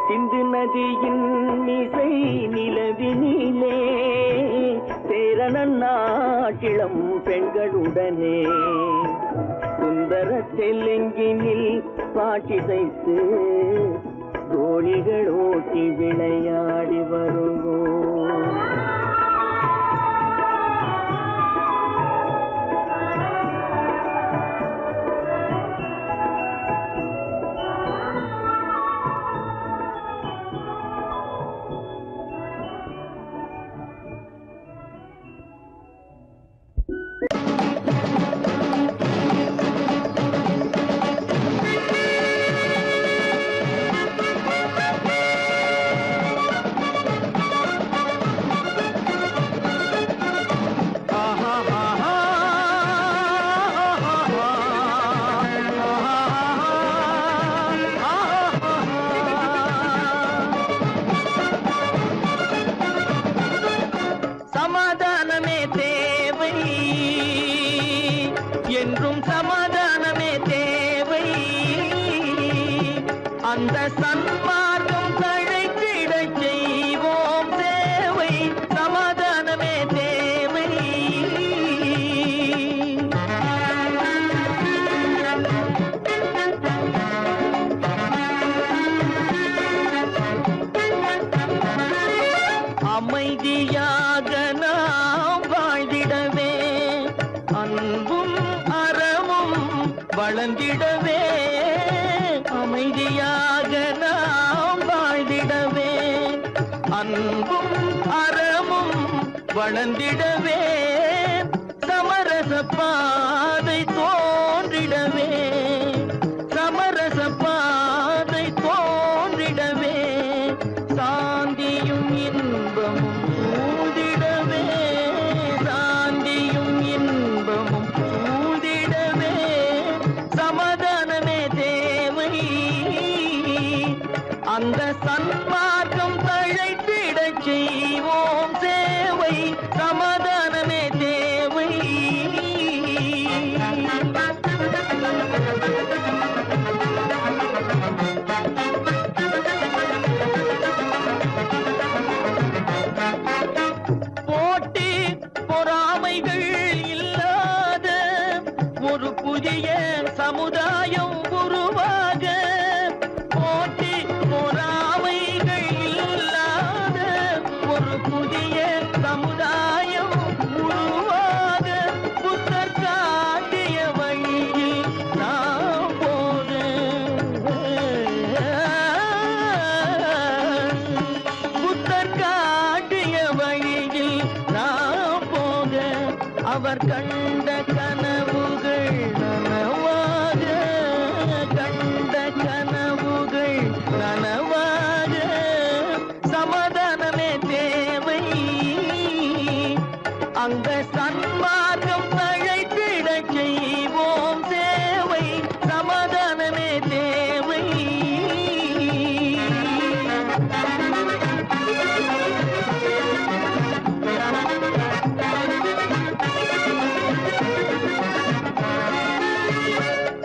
சிந்து நதியின் மிசை நிலவினிலே சேரணன் நாட்டிளம் பெண்களுடனே சுந்தர தெலுங்கினில் பாட்டிசைத்து தோழிகள் ஓட்டி விளையாடி வருவோம். அந்த சன்மார்க்கம் தழைத்திடச் செய்வோம் சேவை, சமாதானமே தேவை. அமைதியாக நாம் வாழ்ந்திடவே, அன்பும் அறமும் வளர்ந்திடவே. அமைதியாக நாம் வாழ்ந்திடவே, அன்பும் அறமும் வளர்ந்திடவே. சமரச பாதை தோன்றிடவே, சமரச பாதை தோன்றிடவே. சாந்தியும் இன்பமும் சூழ்ந்திடவே, சாந்தியும் இன்பமும் சூழ்ந்திடவே. சமாதானமே தேவை, அந்த சன்மார்க்கம் தழைத்திடச் செய்வோம் சேவை, சமாதானமே தேவை. போட்டி பொறாமைகள் இல்லாத ஒரு புதிய சமுதாயம் உருவாக, போட்டி பொறாமைகள் இல்லாத ஒரு புதிய சமுதாயம் உருவாக. புத்தர் காட்டிய வழியில் நாம் போக, புத்தர் காட்டிய வழியில் நாம் போக. அவர் கண்ட கனவுகள் நனவாக, கண்ட கனவுகள் நனவாக. சமாதானமே தேவை, அங்க சன்மார்க்கம் தழைத்திடச் செய்வோம் சேவை, சமாதானமே தேவை.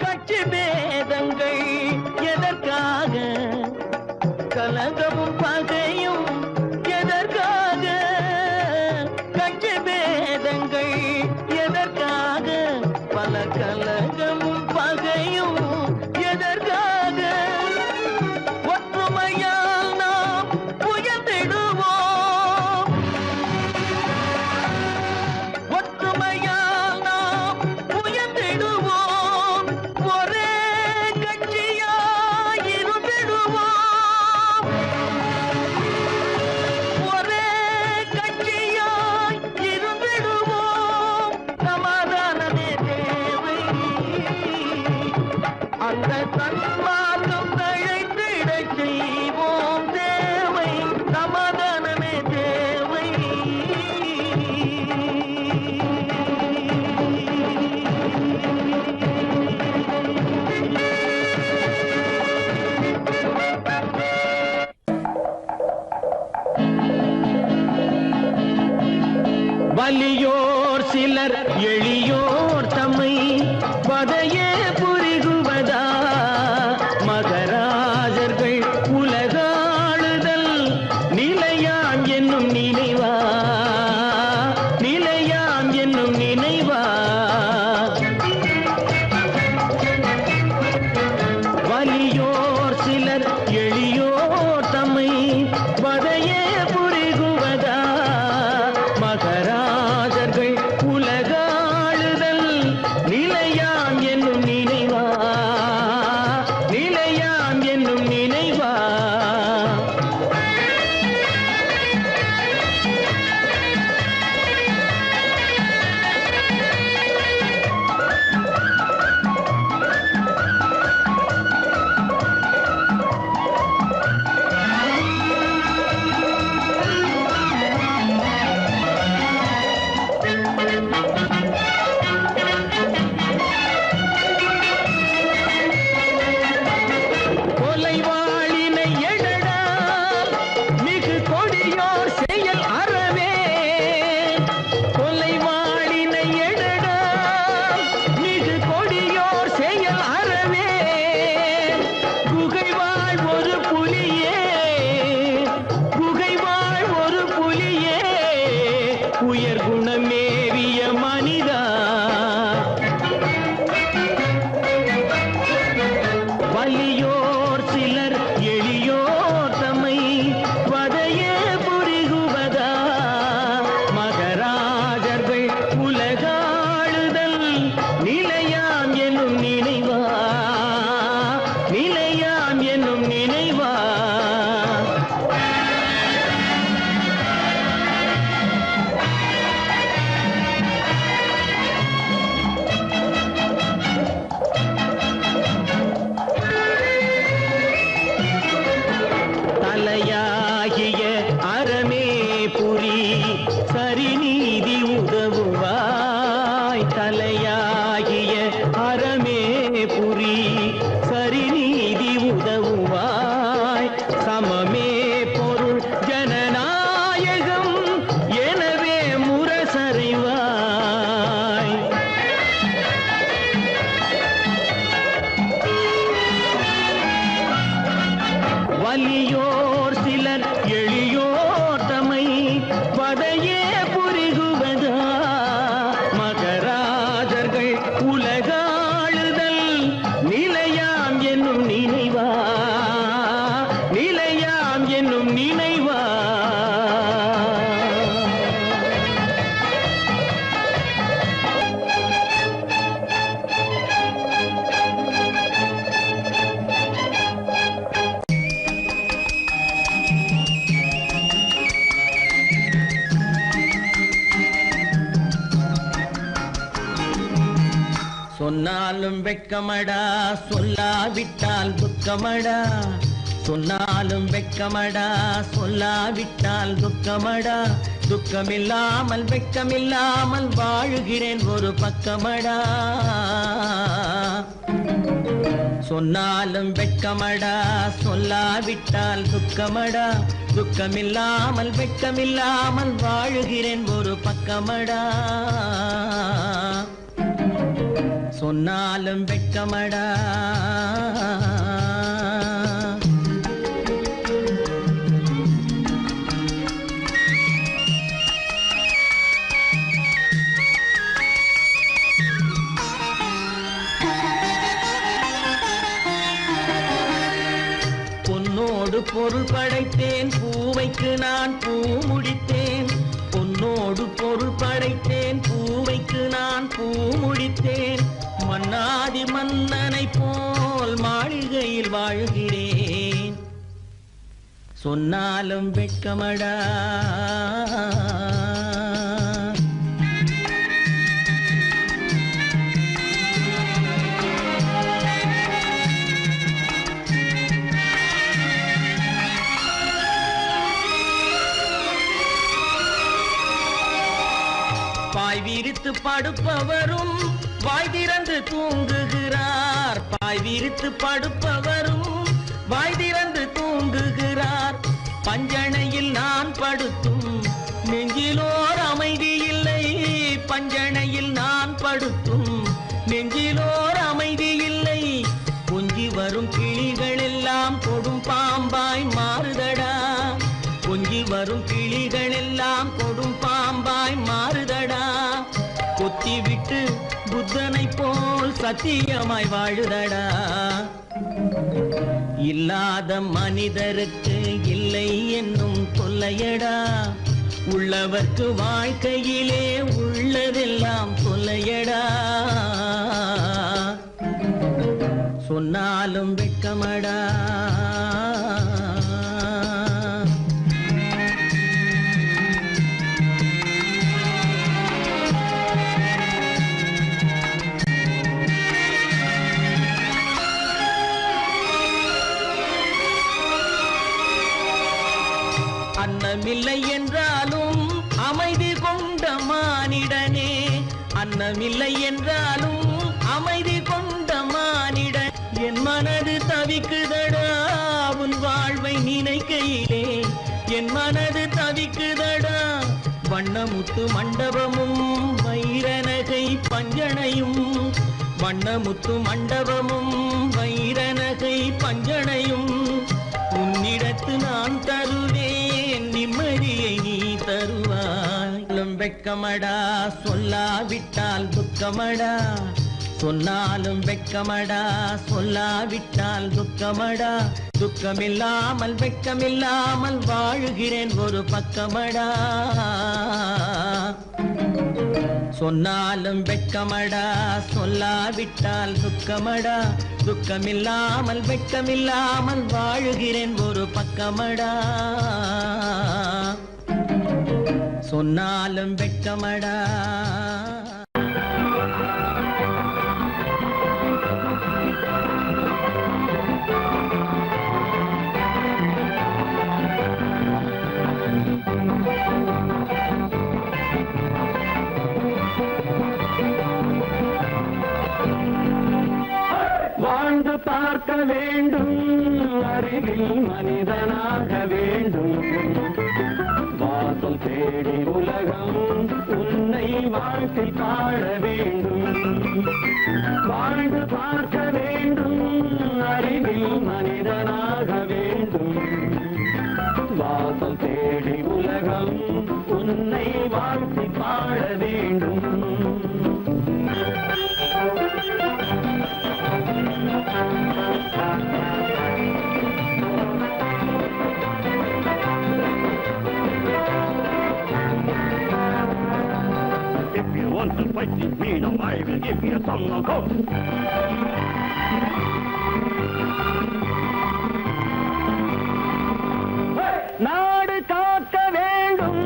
கட்சி பேதங்கள் எதற்காக, கலகமும் பகையும் எதற்காக. கட்சி பேதங்கள் எதற்காக, பல கலகமும் பகையும் எதற்காக. ஒற்றுமையால் நாம் உயர்ந்திடுவோம், ஒற்றுமையால் நாம் உயர்ந்திடுவோம். ஒரே கட்சியாய் இருந்திடுவோம், ஒரே கட்சியாய் இருந்திடுவோம். சமாதானமே தேவை, அந்த சன்மார்க்கம் தழைத்திடச் செய்வோம் தேவை, சமாதானமே தேவை. வலியோர் சிலர் எளியோர் தம்மை பதையே புரிகுவதா. மகராஜர்கள் உலகாளுதல் நிலையாம் என்னும் நினைவா, நிலையாம் என்னும் நினைவா. வலியோர் சிலர் எளியோர் தம்மை பதையே புரிகுவதா. மகராஜர்கள் உலகாளுதல் நிலையாம் என்னும் நினைவா. உயர் குணமேறிய மனிதா வலியோர் சிலர் எளியோர் தம்மை வதைய புரிகுவதா மகராஜர்கள் உலகாளுதல் நிலையாம் என்னும் நினைவா நிலையாம் என்னும் நினைவா தலையாகிய அறமே புரி சரிநீதி உதவுவாய் தலையாகிய அறமே புரி சரிநீதி உதவுவாய் சமமே பொருள் ஜனநாயகம் எனவே முரசறைவாய் வலியோர் சிலர் எளியோர் தம்மை வதையே புரிகுவதா மகராஜர்கள் உலகாளுதல் நிலையாம் என்னும் நினைவா நிலையாம் என்னும் நினைவா சொன்னாலும் வெட்கமடா சொல்லாவிட்டால் துக்கமடா சொன்னாலும் வெட்கமடா சொல்லாவிட்டால் துக்கமடா துக்கமில்லாமல் வெட்கமில்லாமல் வாழுகிறேன் ஒரு பக்கமடா சொன்னாலும் வெட்கமடா சொல்லாவிட்டால் துக்கமடா துக்கமில்லாமல் வெட்கமில்லாமல் வாழுகிறேன் ஒரு பக்கமடா சொன்னாலும் வெட்கமடா பொன்னோடு பொருள் படைத்தேன் பூவைக்கு நான் பூ முடித்தேன் பொன்னோடு பொருள் படைத்தேன் பூவைக்கு நான் பூ முடித்தேன் மன்னாதி மன்னனை போல் மாளிகையில் வாழ்கிறேன் சொன்னாலும் வெட்கமடா பாய் விரித்து படுப்பவரும் வாய் திறந்து தூங்குகிறார் பாய் விரித்து படுப்பவரும் வாய் திறந்து தூங்குகிறார் பஞ்சணையில் நான் படுத்தும் நெஞ்சிலோர் அமைதி இல்லை பஞ்சணையில் நான் படுத்தும் நெஞ்சிலோர் அமைதி இல்லை கொஞ்சி வரும் கிளிகள் எல்லாம் கொடும் பாம்பாய் மாறுதடா கொஞ்சி வரும் கிளிகள் எல்லாம் கொடும் பாம்பாய் மாறுதடா கொத்தி விட்டு புத்தனை போல் சத்தியமாய் வாழுதடா இல்லாத மனிதருக்கு இல்லை என்னும் தொல்லையடா உள்ளவர்க்கு வாழ்க்கையிலே உள்ளதெல்லாம் தொல்லையடா சொன்னாலும் வெட்கமடா அன்னமில்லை என்றாலும் அமைதி கொண்ட மானிடனே அன்னமில்லை என்றாலும் அமைதி கொண்ட மானிடன் என் மனது தவிக்குதடா உன் வாழ்வை நினைக்கையிலே என் மனது தவிக்குதடா வண்ணமுத்து மண்டபமும் வைரநகை பஞ்சனையும் வண்ணமுத்து மண்டபமும் வைரநகை பஞ்சனையும் உன்னிடத்து நான் தருவேன் நிம்மதியை நீ தருவாய் வெட்கமடா சொல்லாவிட்டால் துக்கமடா சொன்னாலும் வெட்கமடா சொல்லாவிட்டால் துக்கமடா துக்கமில்லாமல் வெட்கமில்லாமல் வாழுகிறேன் ஒரு பக்கமடா சொன்னாலும் வெட்கமடா சொல்லாவிட்டால் துக்கமடா துக்கமில்லாமல் வெட்கமில்லாமல் வாழுகிறேன் ஒரு பக்கமடா சொன்னாலும் வெட்கமடா வாழ்ந்து பார்க்க வேண்டும் அறிவில் மனிதனாக வேண்டும் வாசல் தேடி உலகம் உன்னை வாழ்த்தி பாட வேண்டும் வாழ்ந்து பார்க்க வேண்டும் அறிவில் மனிதனாக வேண்டும் வாசல் தேடி உலகம் உன்னை வாழ்த்தி பாட வேண்டும் If you want to fight with me, now I will give you a song of hope. நாடு காக்க வேண்டும்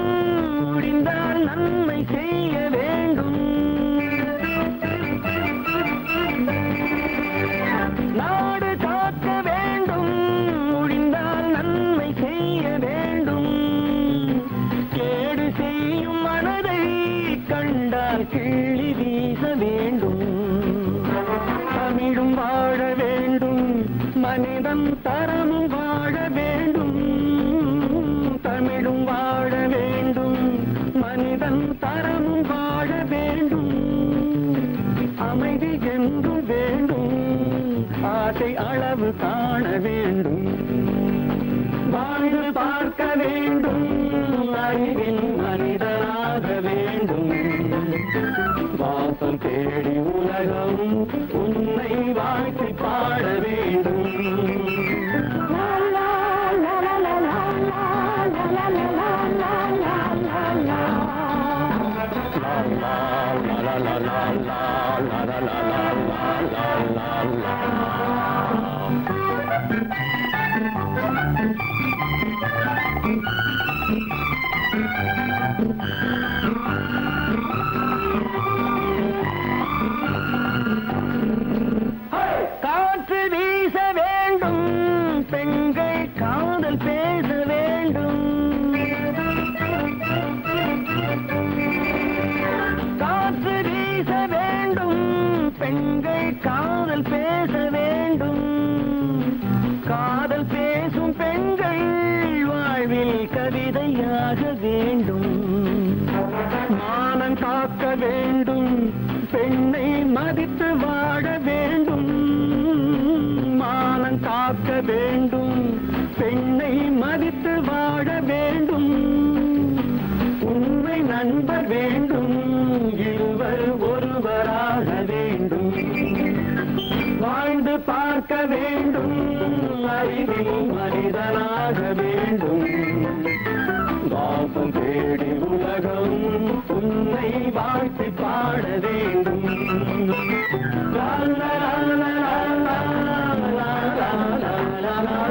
முடிந்தால் நன்மை செய்ய வேண்டும் நாடு காக்க வேண்டும் முடிந்தால் நன்மை செய்ய வேண்டும் கேடு செய்யும் மனதை கண்டால் கிள்ளி வீச வேண்டும் தமிழும் வாழ வேண்டும் மனிதன் தரமும் வாழ வேண்டும் தமிழும் வாழ வேண்டும் மனிதன் தரமும் வாழ வேண்டும் அமைதி என்று வேண்டும் ஆசை அளவு காண வேண்டும் வாழ்ந்து பார்க்க வேண்டும் அறிவின் மனிதனாக வேண்டும் வாசம் தேடி உலகம் உன்னை வாழ்த்தி பாட வேண்டும் காற்று வீச வேண்டும் பெண்கள் காதல் பேச வேண்டும் காற்று வீச வேண்டும் பெண்கள் காதல் பேச வேண்டும் காதல் பேசும் பெண்கள் வாழ்வில் கவிதையாக வேண்டும் மானம் காக்க வேண்டும் பெண்ணை மதித்து வாழ வேண்டும் மானம் காக்க வேண்டும் பெண்ணை மதித்து வாழ வேண்டும் உண்மை நண்பர் வேண்டும் இருவர் ஒருவராக வேண்டும் வாழ்ந்து பார்க்க வேண்டும் அறிவில் மனிதனாக வேண்டும் வாசம் தேடி உலகம் உன்னை வாழ்த்தி பாட வேண்டும் லா லா லா லா லா லா லா லா லா லா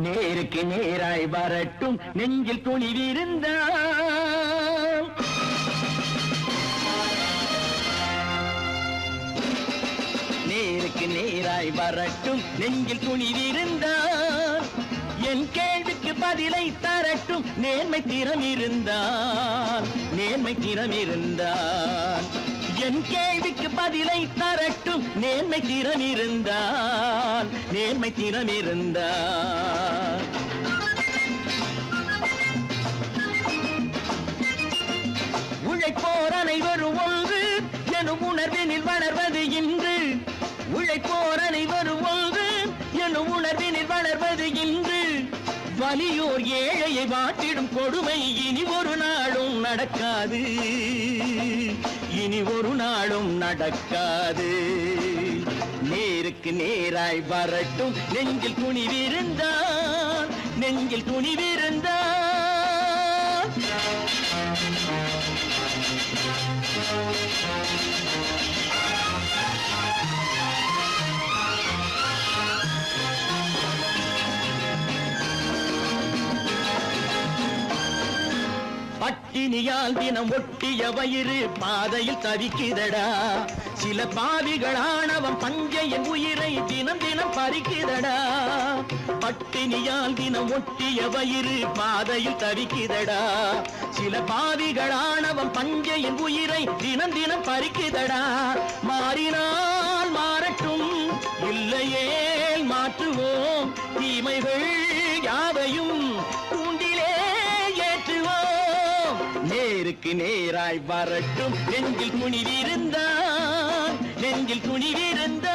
நேருக்கு நேராய் வரட்டும் நெஞ்சில் துணிவிருந்தால் நேருக்கு நேராய் வரட்டும் நெஞ்சில் துணிவிருந்தால் என் கேள்விக்கு பதிலை தரட்டும் நேர்மை திறம் இருந்தால் நேர்மை திறம் இருந்தால் என் கேள்விக்கு பதிலை தரட்டும் நேர்மை திறம் இருந்தால் நேர்மை திறம் இருந்தால் உழைப்போர் அனைவரும் ஒன்று வளர்வது இன்று உழைப்போர் அனைவரும் ஒன்று எனும் உணர்வினில் வளர்வது இன்று வலியோர் ஏழையை வாட்டிடும் கொடுமை இனி ஒரு நாளும் நடக்காது இனி ஒரு நாளும் நடக்காது நேருக்கு நேராய் வரட்டும் நெஞ்சில் துணிவிருந்தான் நெஞ்சில் துணிவிருந்தான் பட்டினியால் தினம் ஒட்டிய வயிறு பாதையில் தவிக்குதடா சில பாவிகளானவன் பஞ்சையின் உயிரை தினம் தினம் பறிக்குதடா பட்டினியால் தினம் ஒட்டிய வயிறு பாதையில் தவிக்குதடா சில பாவிகளானவன் பஞ்சையின் உயிரை தினம் தினம் பறிக்குதடா மாறினால் மாறட்டும் இல்லையே மாற்றுவோம் தீமைகள் யாவையும் கூண்டிலே ஏற்றுவோம் நேருக்கு நேராய் வரட்டும் நெஞ்சில் துணிவிருந்தான் நெஞ்சில் துணிவிருந்தான்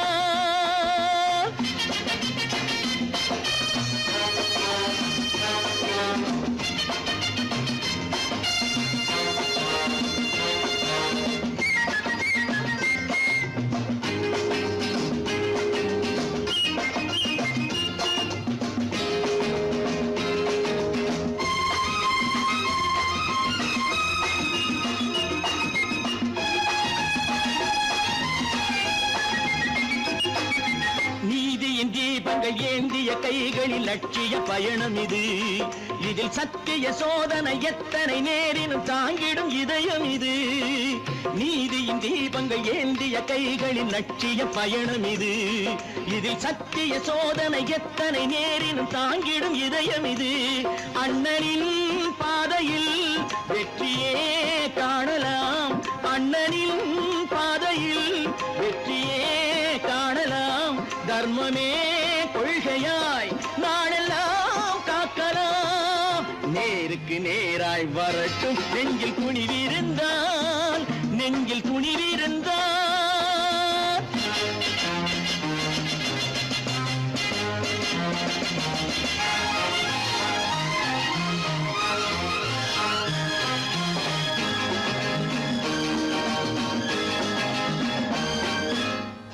தீபங்கள் ஏந்திய கைகளில் லட்சிய பயணம் இது இதில் சத்திய சோதனை எத்தனை நேரினும் தாங்கிடும் இதயம் இது நீதியின் தீபங்கள் ஏந்திய கைகளில் லட்சிய பயணம் இது இதில் சத்திய சோதனை எத்தனை நேரினும் தாங்கிடும் இதயம் இது அண்ணனின் பாதையில் வெற்றியே காணலாம் அண்ணனின் பாதையில் வெற்றியே காணலாம் தர்மமே கொள்கையாய் நாளெல்லாம் காக்கலாம் நேருக்கு நேராய் வரட்டும் நெஞ்சில் துணிவிருந்தான் நெஞ்சில் துணிவிருந்தான்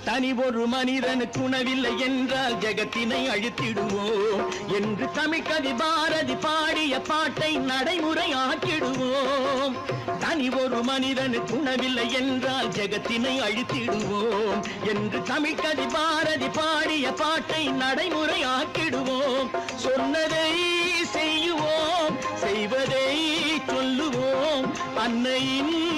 தனி ஒரு மனிதனுக்கு உணவில்லை என்றால் ஜெகத்தினை அழித்திடுவோம் என்று தமிழ்கவி பாரதி பாடிய பாட்டை நடைமுறை ஆக்கிடுவோம் தனி ஒரு மனிதனுக்கு உணவில்லை என்றால் ஜெகத்தினை அழித்திடுவோம் என்று தமிழ்கவி பாரதி பாடிய பாட்டை நடைமுறை ஆக்கிடுவோம் சொன்னதை செய்யுவோம் செய்வதை சொல்லுவோம் அன்னையின்